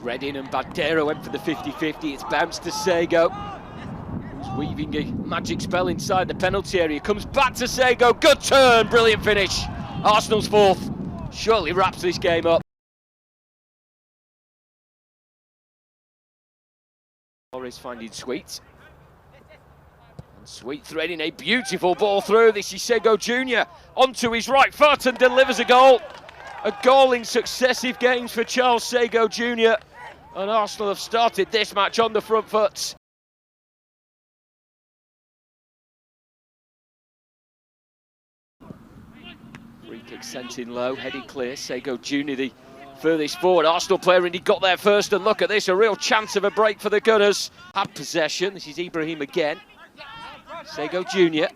Redding and Bandera went for the 50-50. It's bounced to Sego, who's weaving a magic spell inside the penalty area. Comes back to Sego. Good turn, brilliant finish. Arsenal's fourth. Surely wraps this game up. Flores finding Sweet. And Sweet threading a beautiful ball through. This is Sego Jr. onto his right foot and delivers a goal. A goal in successive games for Charles Sego Jr. And Arsenal have started this match on the front foot. Free kick sent in low, heading clear. Sego Jr. the furthest forward Arsenal player, and he got there first. And look at this, a real chance of a break for the Gunners. Had possession. This is Ibrahim again. Sego Jr.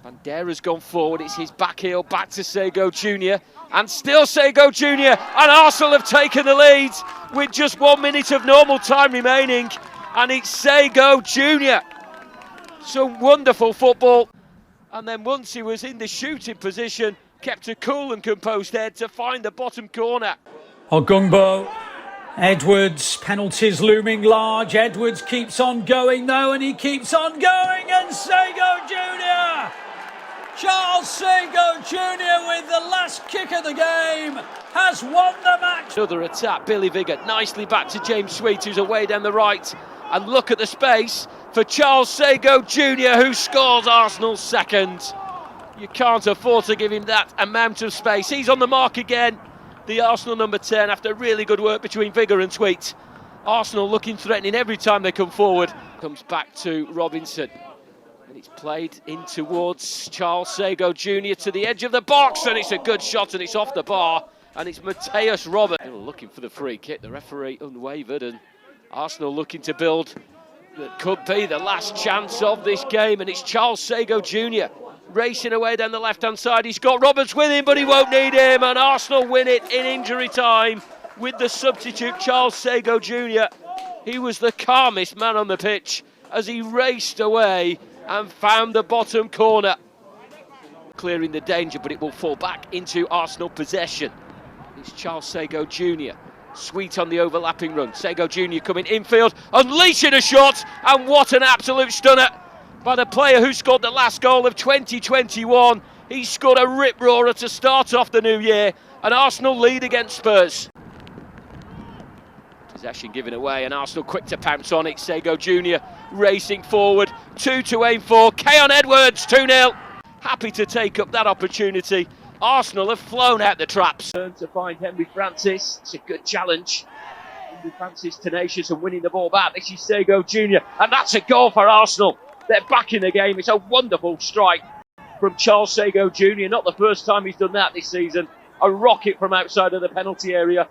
Bandera's gone forward. It's his back heel back to Sego Jr. And still Sego Jr. And Arsenal have taken the lead with just 1 minute of normal time remaining. And it's Sego Jr. Some wonderful football. And then once he was in the shooting position, kept a cool and composed head to find the bottom corner. Ogungbo, Edwards, penalties looming large. Edwards keeps on going though, and he keeps on going, and Sego Jr. Charles Sego Jr. with the last kick of the game has won the match. Another attack, Billy Viggott nicely back to James Sweet, who's away down the right. And look at the space for Charles Sego Jr., who scores Arsenal's second. You can't afford to give him that amount of space. He's on the mark again, the Arsenal number 10, after really good work between Viggott and Sweet. Arsenal looking threatening every time they come forward. Comes back to Robinson. And it's played in towards Charles Sego Jr. to the edge of the box, and it's a good shot, and it's off the bar. And it's Mateus Robert looking for the free kick. The referee unwavered, and Arsenal looking to build that could be the last chance of this game. And it's Charles Sego Jr. racing away down the left-hand side. He's got Roberts with him, but he won't need him. And Arsenal win it in injury time with the substitute Charles Sego Jr. He was the calmest man on the pitch as he raced away and found the bottom corner. Clearing the danger, but it will fall back into Arsenal possession. It's Charles Sego Jr. Sweet on the overlapping run. Sego Jr. coming infield, unleashing a shot, and what an absolute stunner by the player who scored the last goal of 2021. He scored a rip-roarer to start off the new year, and Arsenal lead against Spurs. Possession given away, and Arsenal quick to pounce on it. Sego Jr. racing forward, 2 to aim for. Keon Edwards, 2-0. Happy to take up that opportunity. Arsenal have flown out the traps. Turn to find Henry Francis. It's a good challenge. Henry Francis tenacious and winning the ball back. This is Sego Jr. And that's a goal for Arsenal. They're back in the game. It's a wonderful strike from Charles Sego Jr. Not the first time he's done that this season. A rocket from outside of the penalty area.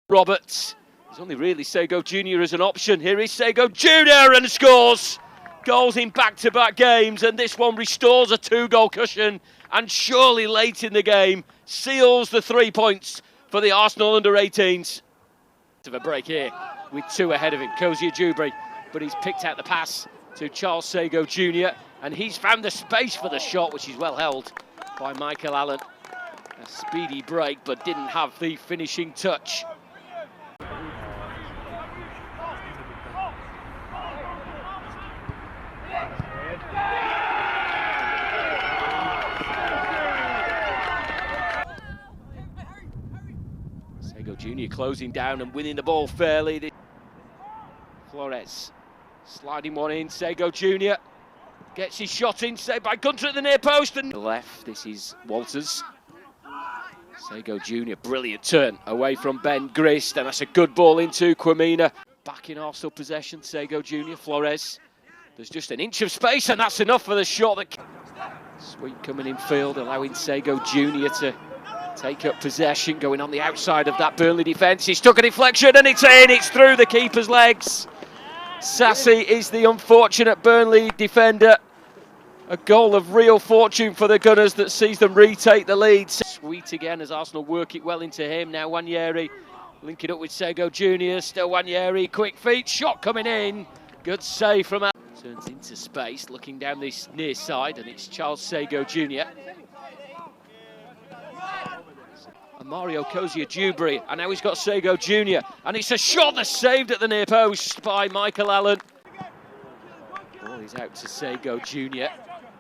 Roberts. There's only really Sego Jr. as an option. Here is Sego Jr. and scores. Goals in back-to-back games, and this one restores a 2-goal cushion, and surely late in the game seals the 3 points for the Arsenal under-18s. Of a break here with 2 ahead of him. Cozy Ajubri, but he's picked out the pass to Charles Sego Jr. and he's found the space for the shot, which is well held by Michael Allen. A speedy break, but didn't have the finishing touch. Sego Jr. closing down and winning the ball fairly. Flores sliding one in. Sego Jr. gets his shot in, saved by Gunter at the near post. And left, this is Walters. Sego Jr. brilliant turn away from Ben Grist, and that's a good ball into Quamina. Back in Arsenal possession, Sego Jr. Flores. There's just an inch of space, and that's enough for the shot. Sweet coming in field, allowing Sego Jr. to take up possession, going on the outside of that Burnley defence. He's took a deflection and it's in, it's through the keeper's legs. Sassy is the unfortunate Burnley defender. A goal of real fortune for the Gunners that sees them retake the lead. Sweet again as Arsenal work it well into him. Now Nwaneri linking up with Sego Jr. Still Nwaneri, quick feet, shot coming in. Good save from Al. Turns into space, looking down this near side, and it's Charles Sego Jr. And Mario Kozia-Dewberry, and now he's got Sego Jr. And it's a shot that's saved at the near post by Michael Allen. Ball is out to Sego Jr.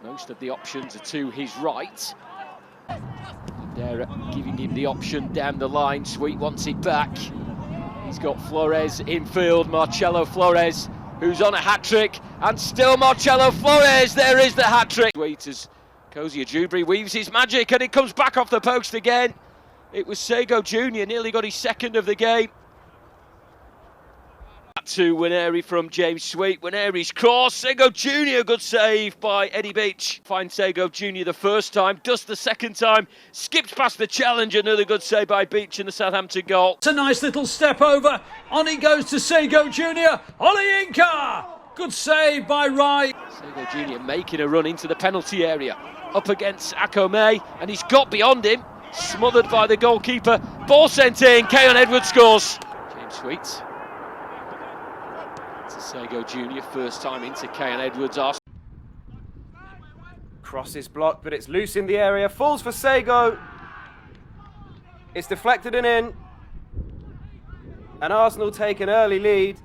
Most of the options are to his right. They're giving him the option down the line. Sweet wants it back. He's got Flores in field, Marcelo Flores, who's on a hat-trick, and still Marcelo Flores, there is the hat-trick. Sweet as Kozia-Dewberry weaves his magic, and it comes back off the post again. It was Sego Jr. nearly got his second of the game. To Nwaneri from James Sweet. Nwaneri's cross. Sego Jr. good save by Eddie Beach. Finds Sego Jr. the first time, does the second time, skips past the challenge. Another good save by Beach in the Southampton goal. It's a nice little step over. On he goes to Sego Jr. Oli Inca. Good save by Wright. Sego Jr. making a run into the penalty area. Up against Akome, and he's got beyond him. Smothered by the goalkeeper. Ball sent in. Keon Edwards scores. James Sweet. To Sego Jr. First time into Keon Edwards. Cross is blocked, but it's loose in the area. Falls for Sego. It's deflected and in. And Arsenal take an early lead.